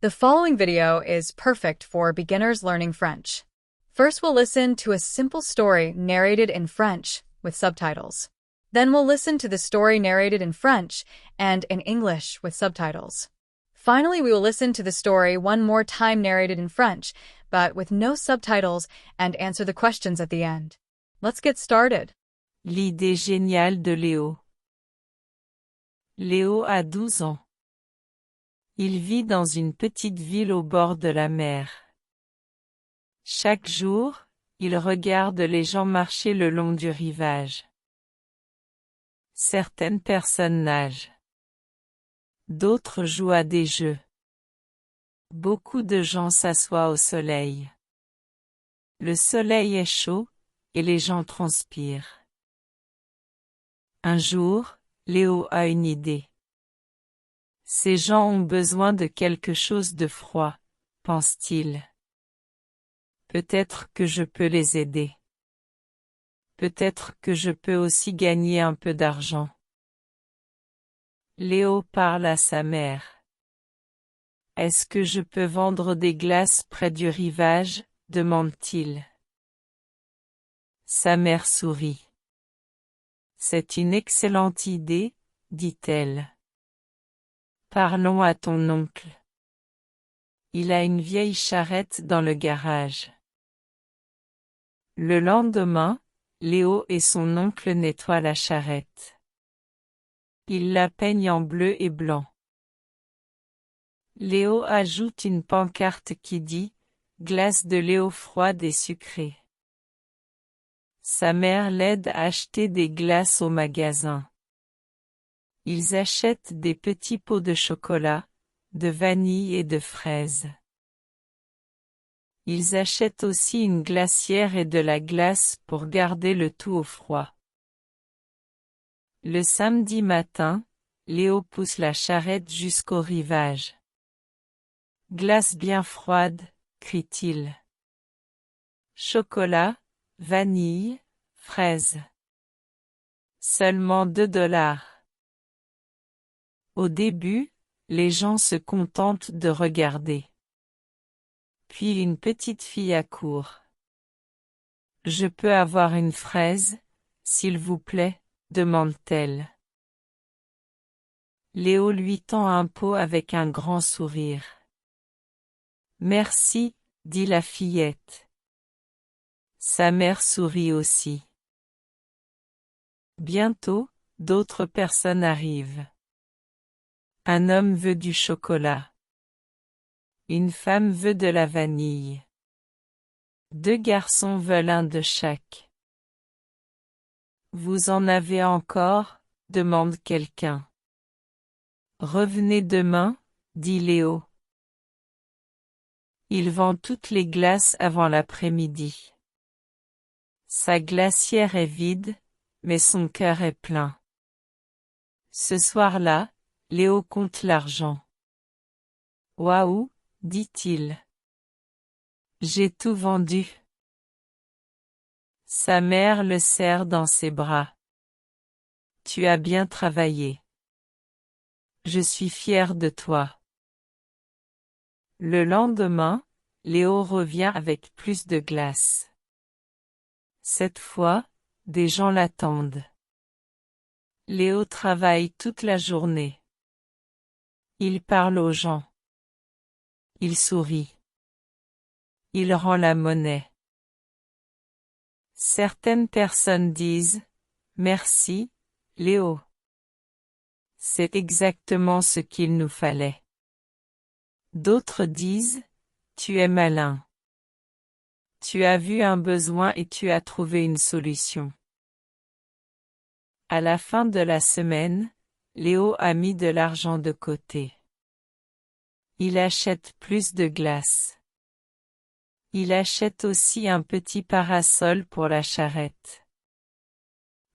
The following video is perfect for beginners learning French. First, we'll listen to a simple story narrated in French with subtitles. Then we'll listen to the story narrated in French and in English with subtitles. Finally, we will listen to the story one more time narrated in French, but with no subtitles, and answer the questions at the end. Let's get started. L'idée géniale de Léo. Léo a 12 ans. Il vit dans une petite ville au bord de la mer. Chaque jour, il regarde les gens marcher le long du rivage. Certaines personnes nagent. D'autres jouent à des jeux. Beaucoup de gens s'assoient au soleil. Le soleil est chaud, et les gens transpirent. Un jour, Léo a une idée. Ces gens ont besoin de quelque chose de froid, pense-t-il. Peut-être que je peux les aider. Peut-être que je peux aussi gagner un peu d'argent. Léo parle à sa mère. Est-ce que je peux vendre des glaces près du rivage, demande-t-il. Sa mère sourit. C'est une excellente idée, dit-elle. Parlons à ton oncle. Il a une vieille charrette dans le garage. Le lendemain, Léo et son oncle nettoient la charrette. Ils la peignent en bleu et blanc. Léo ajoute une pancarte qui dit « Glace de Léo froide et sucrée ». Sa mère l'aide à acheter des glaces au magasin. Ils achètent des petits pots de chocolat, de vanille et de fraises. Ils achètent aussi une glacière et de la glace pour garder le tout au froid. Le samedi matin, Léo pousse la charrette jusqu'au rivage. « Glace bien froide » crie-t-il. « Chocolat, vanille, fraises. Seulement $2. » Au début, les gens se contentent de regarder. Puis une petite fille accourt. « Je peux avoir une fraise, s'il vous plaît ?» demande-t-elle. Léo lui tend un pot avec un grand sourire. « Merci, » dit la fillette. Sa mère sourit aussi. Bientôt, d'autres personnes arrivent. Un homme veut du chocolat. Une femme veut de la vanille. 2 garçons veulent un de chaque. Vous en avez encore ? demande quelqu'un. Revenez demain, dit Léo. Il vend toutes les glaces avant l'après-midi. Sa glacière est vide, mais son cœur est plein. Ce soir-là, Léo compte l'argent. Waouh, dit-il. J'ai tout vendu. Sa mère le serre dans ses bras. Tu as bien travaillé. Je suis fier de toi. Le lendemain, Léo revient avec plus de glace. Cette fois, des gens l'attendent. Léo travaille toute la journée. Il parle aux gens. Il sourit. Il rend la monnaie. Certaines personnes disent « Merci, Léo ». C'est exactement ce qu'il nous fallait. D'autres disent « Tu es malin. Tu as vu un besoin et tu as trouvé une solution ». À la fin de la semaine, Léo a mis de l'argent de côté. Il achète plus de glace. Il achète aussi un petit parasol pour la charrette.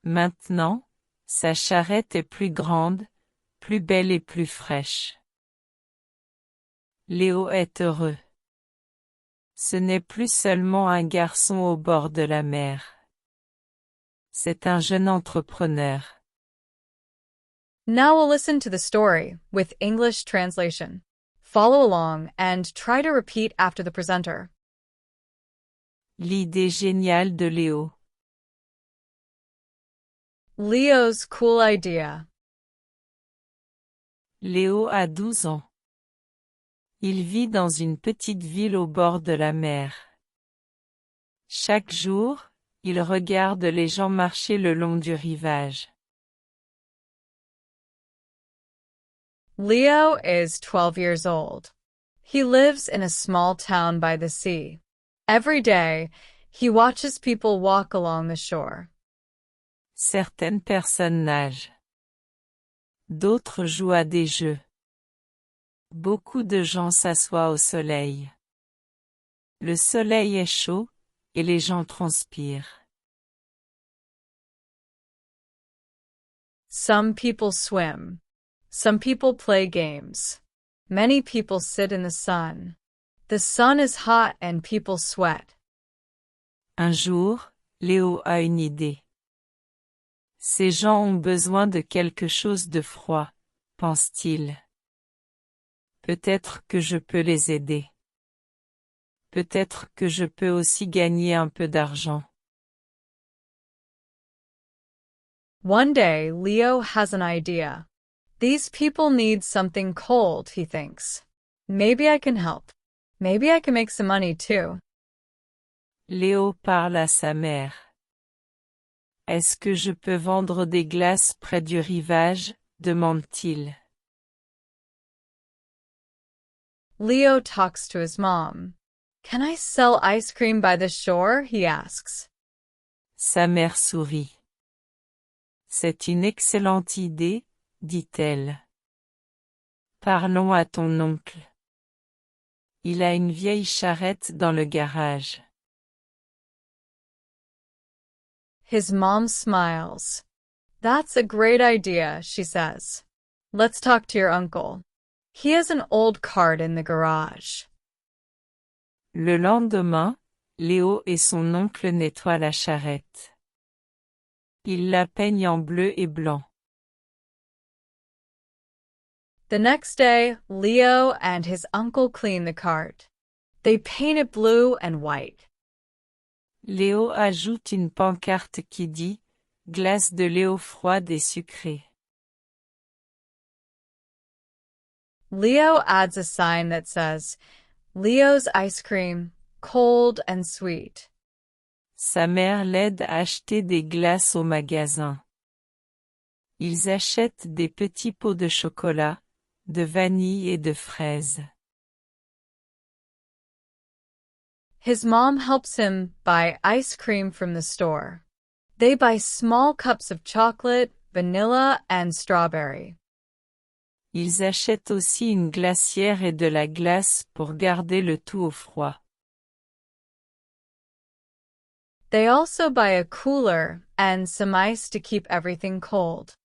Maintenant, sa charrette est plus grande, plus belle et plus fraîche. Léo est heureux. Ce n'est plus seulement un garçon au bord de la mer. C'est un jeune entrepreneur. Now we'll listen to the story with English translation. Follow along and try to repeat after the presenter. L'idée géniale de Léo. Leo's cool idea. Léo a 12 ans. Il vit dans une petite ville au bord de la mer. Chaque jour, il regarde les gens marcher le long du rivage. Leo is 12 years old. He lives in a small town by the sea. Every day, he watches people walk along the shore. Certaines personnes nagent. D'autres jouent à des jeux. Beaucoup de gens s'assoient au soleil. Le soleil est chaud, et les gens transpirent. Some people swim. Some people play games. Many people sit in the sun. The sun is hot and people sweat. Un jour, Léo a une idée. Ces gens ont besoin de quelque chose de froid, pense-t-il. Peut-être que je peux les aider. Peut-être que je peux aussi gagner un peu d'argent. One day, Leo has an idea. These people need something cold, he thinks. Maybe I can help. Maybe I can make some money too. Léo parle à sa mère. Est-ce que je peux vendre des glaces près du rivage? Demande-t-il. Leo talks to his mom. Can I sell ice cream by the shore? He asks. Sa mère sourit. C'est une excellente idée, dit-elle. Parlons à ton oncle. Il a une vieille charrette dans le garage. His mom smiles. That's a great idea, she says. Let's talk to your uncle. He has an old cart in the garage. Le lendemain, Léo et son oncle nettoient la charrette. Ils la peignent en bleu et blanc. The next day, Leo and his uncle clean the cart. They paint it blue and white. Léo ajoute une pancarte qui dit « Glace de Léo froide et sucrée ». Leo adds a sign that says, Leo's ice cream, cold and sweet. Sa mère l'aide à acheter des glaces au magasin. Ils achètent des petits pots de chocolat, de vanille et de fraises. His mom helps him buy ice cream from the store. They buy small cups of chocolate, vanilla, and strawberry. Ils achètent aussi une glacière et de la glace pour garder le tout au froid. They also buy a cooler and some ice to keep everything cold.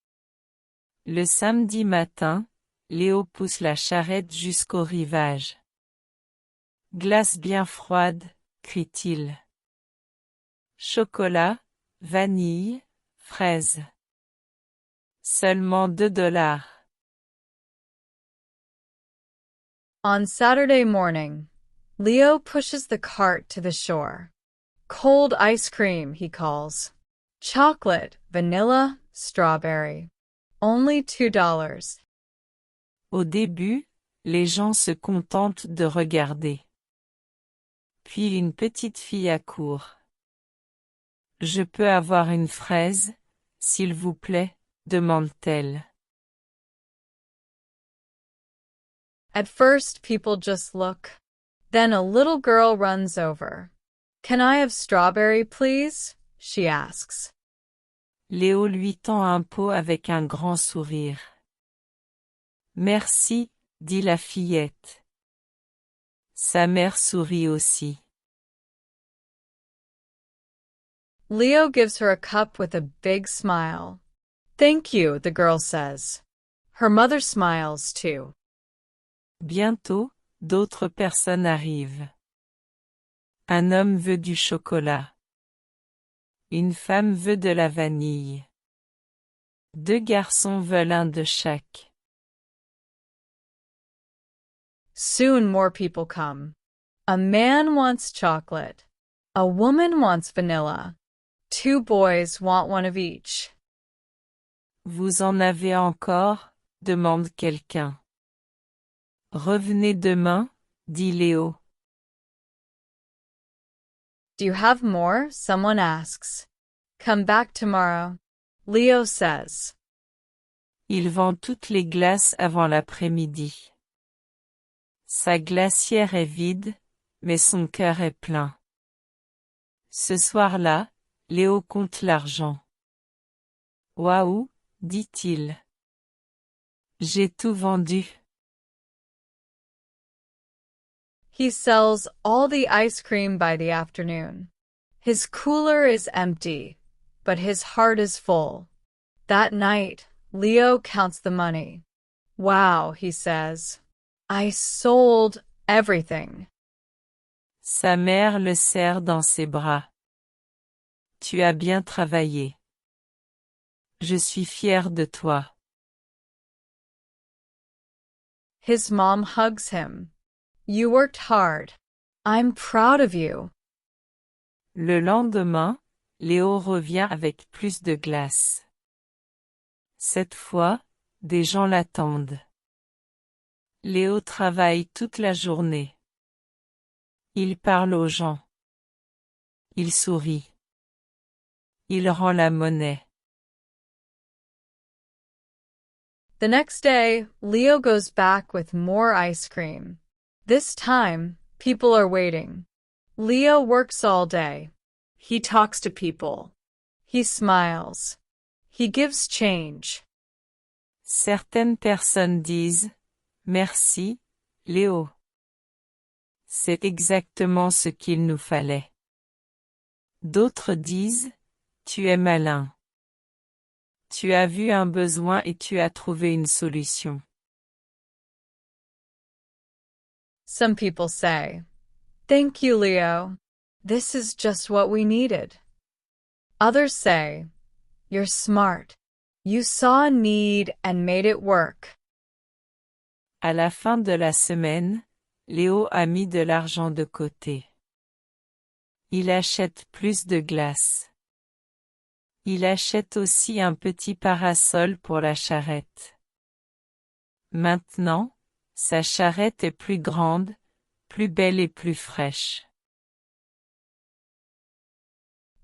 Le samedi matin, Léo pousse la charrette jusqu'au rivage. Glace bien froide, crie-t-il. Chocolat, vanille, fraises. Seulement $2. On Saturday morning, Leo pushes the cart to the shore. Cold ice cream, he calls. Chocolate, vanilla, strawberry. Only $2. Au début, les gens se contentent de regarder. Puis une petite fille accourt. « Je peux avoir une fraise, s'il vous plaît ?» demande-t-elle. At first, people just look. Then a little girl runs over. Can I have strawberry, please? She asks. Léo lui tend un pot avec un grand sourire. Merci, dit la fillette. Sa mère sourit aussi. Leo gives her a cup with a big smile. Thank you, the girl says. Her mother smiles too. Bientôt, d'autres personnes arrivent. Un homme veut du chocolat. Une femme veut de la vanille. 2 garçons veulent un de chaque. Soon more people come. A man wants chocolate. A woman wants vanilla. 2 boys want one of each. Vous en avez encore? Demande quelqu'un. Revenez demain, dit Léo. Do you have more? Someone asks. Come back tomorrow, Leo says. Il vend toutes les glaces avant l'après-midi. Sa glacière est vide, mais son cœur est plein. Ce soir-là, Léo compte l'argent. Waouh, dit-il. J'ai tout vendu. He sells all the ice cream by the afternoon. His cooler is empty, but his heart is full. That night, Leo counts the money. Wow, he says. I sold everything. Sa mère le serre dans ses bras. Tu as bien travaillé. Je suis fier de toi. His mom hugs him. You worked hard. I'm proud of you. Le lendemain, Léo revient avec plus de glace. Cette fois, des gens l'attendent. Léo travaille toute la journée. Il parle aux gens. Il sourit. Il rend la monnaie. The next day, Leo goes back with more ice cream. This time, people are waiting. Leo works all day. He talks to people. He smiles. He gives change. Certaines personnes disent « Merci, Léo ». C'est exactement ce qu'il nous fallait. D'autres disent « Tu es malin. Tu as vu un besoin et tu as trouvé une solution. » Some people say, Thank you, Leo. This is just what we needed. Others say, You're smart. You saw a need and made it work. À la fin de la semaine, Léo a mis de l'argent de côté. Il achète plus de glace. Il achète aussi un petit parasol pour la charrette. Maintenant, sa charrette est plus grande, plus belle et plus fraîche.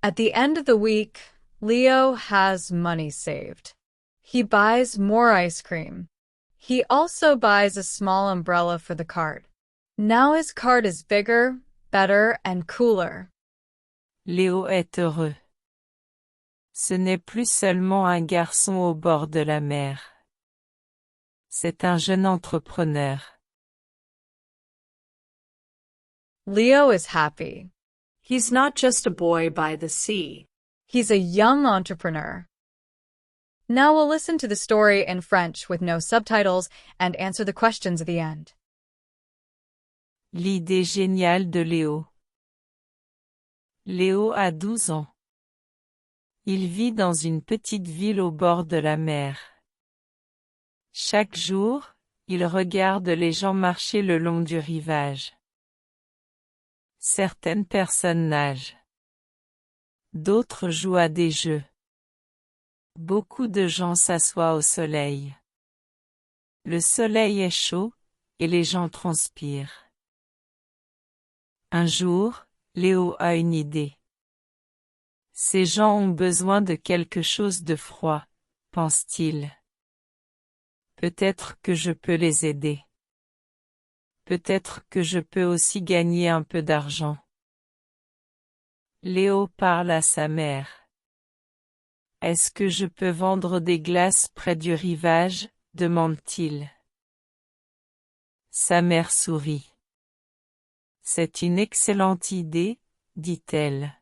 At the end of the week, Leo has money saved. He buys more ice cream. He also buys a small umbrella for the cart. Now his cart is bigger, better, and cooler. Léo est heureux. Ce n'est plus seulement un garçon au bord de la mer. C'est un jeune entrepreneur. Leo is happy. He's not just a boy by the sea. He's a young entrepreneur. Now we'll listen to the story in French with no subtitles and answer the questions at the end. L'idée géniale de Léo. Léo a 12 ans. Il vit dans une petite ville au bord de la mer. Chaque jour, il regarde les gens marcher le long du rivage. Certaines personnes nagent. D'autres jouent à des jeux. Beaucoup de gens s'assoient au soleil. Le soleil est chaud, et les gens transpirent. Un jour, Léo a une idée. Ces gens ont besoin de quelque chose de froid, pense-t-il. Peut-être que je peux les aider. Peut-être que je peux aussi gagner un peu d'argent. Léo parle à sa mère. Est-ce que je peux vendre des glaces près du rivage? Demande-t-il. Sa mère sourit. C'est une excellente idée, dit-elle.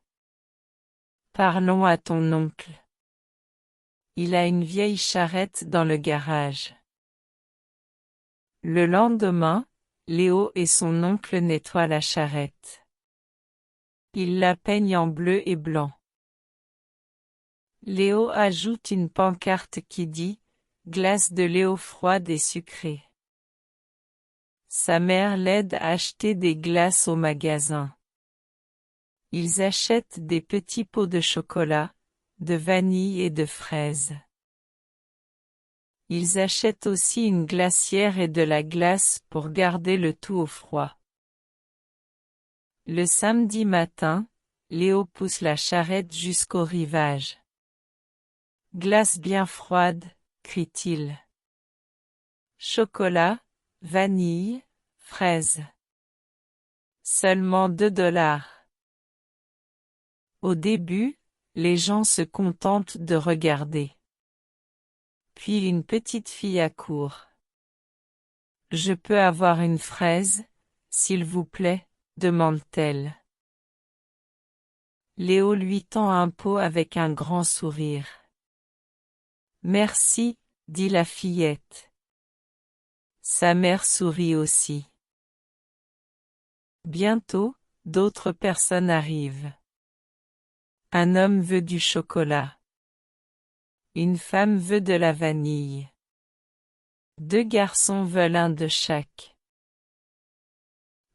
Parlons à ton oncle. Il a une vieille charrette dans le garage. Le lendemain, Léo et son oncle nettoient la charrette. Ils la peignent en bleu et blanc. Léo ajoute une pancarte qui dit « Glace de Léo froide et sucrée ». Sa mère l'aide à acheter des glaces au magasin. Ils achètent des petits pots de chocolat, de vanille et de fraises. Ils achètent aussi une glacière et de la glace pour garder le tout au froid. Le samedi matin, Léo pousse la charrette jusqu'au rivage. Glace bien froide, crie-t-il. Chocolat, vanille, fraises. Seulement $2. Au début, les gens se contentent de regarder. Puis une petite fille accourt. « Je peux avoir une fraise, s'il vous plaît ?» demande-t-elle. Léo lui tend un pot avec un grand sourire. « Merci, » dit la fillette. Sa mère sourit aussi. Bientôt, d'autres personnes arrivent. Un homme veut du chocolat. Une femme veut de la vanille. 2 garçons veulent un de chaque.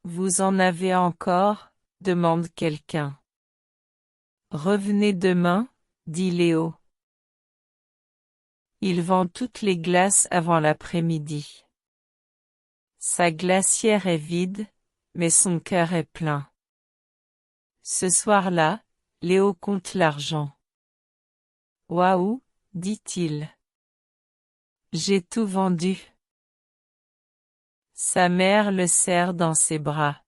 Vous en avez encore ? demande quelqu'un. Revenez demain, dit Léo. Il vend toutes les glaces avant l'après-midi. Sa glacière est vide, mais son cœur est plein. Ce soir-là, Léo compte l'argent. Waouh, dit-il. J'ai tout vendu. Sa mère le serre dans ses bras.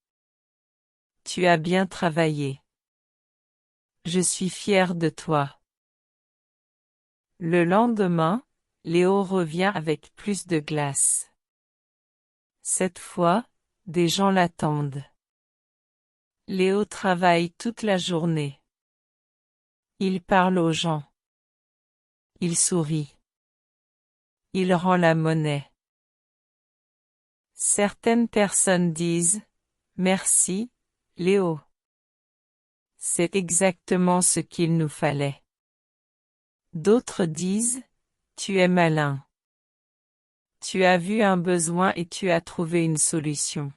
Tu as bien travaillé. Je suis fier de toi. Le lendemain, Léo revient avec plus de glace. Cette fois, des gens l'attendent. Léo travaille toute la journée. Il parle aux gens. Il sourit. Il rend la monnaie. Certaines personnes disent « Merci, Léo. C'est exactement ce qu'il nous fallait. » D'autres disent « Tu es malin. Tu as vu un besoin et tu as trouvé une solution. »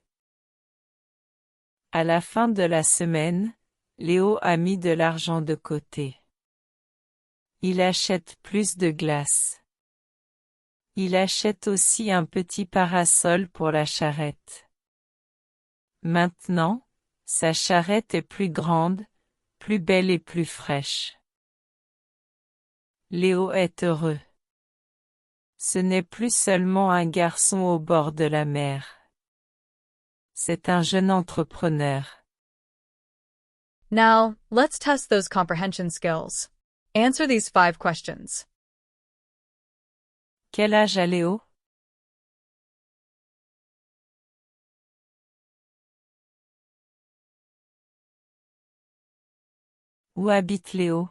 À la fin de la semaine, Léo a mis de l'argent de côté. Il achète plus de glace. Il achète aussi un petit parasol pour la charrette. Maintenant, sa charrette est plus grande, plus belle et plus fraîche. Léo est heureux. Ce n'est plus seulement un garçon au bord de la mer. C'est un jeune entrepreneur. Now, let's test those comprehension skills. Answer these 5 questions. Quel âge a Léo? Où habite Léo?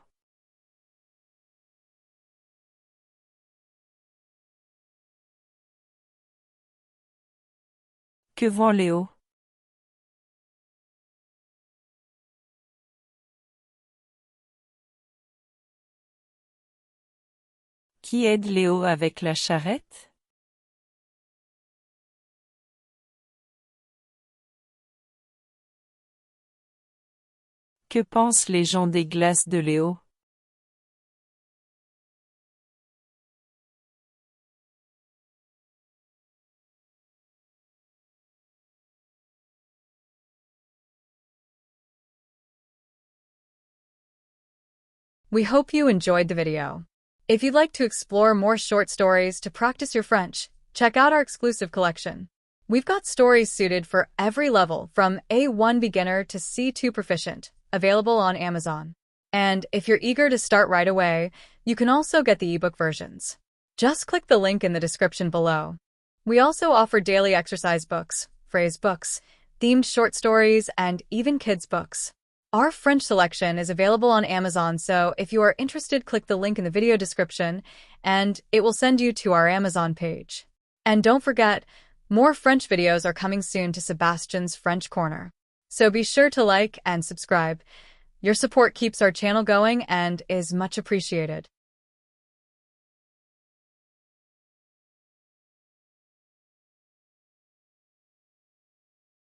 Que vend Léo? Qui aide Léo avec la charrette? Que pensent les gens des glaces de Léo? We hope you enjoyed the video. If you'd like to explore more short stories to practice your French, check out our exclusive collection. We've got stories suited for every level from A1 beginner to C2 proficient, available on Amazon. And if you're eager to start right away, you can also get the ebook versions. Just click the link in the description below. We also offer daily exercise books, phrase books, themed short stories, and even kids' books. Our French selection is available on Amazon, so if you are interested, click the link in the video description, and it will send you to our Amazon page. And don't forget, more French videos are coming soon to Sebastian's French Corner. So be sure to like and subscribe. Your support keeps our channel going and is much appreciated.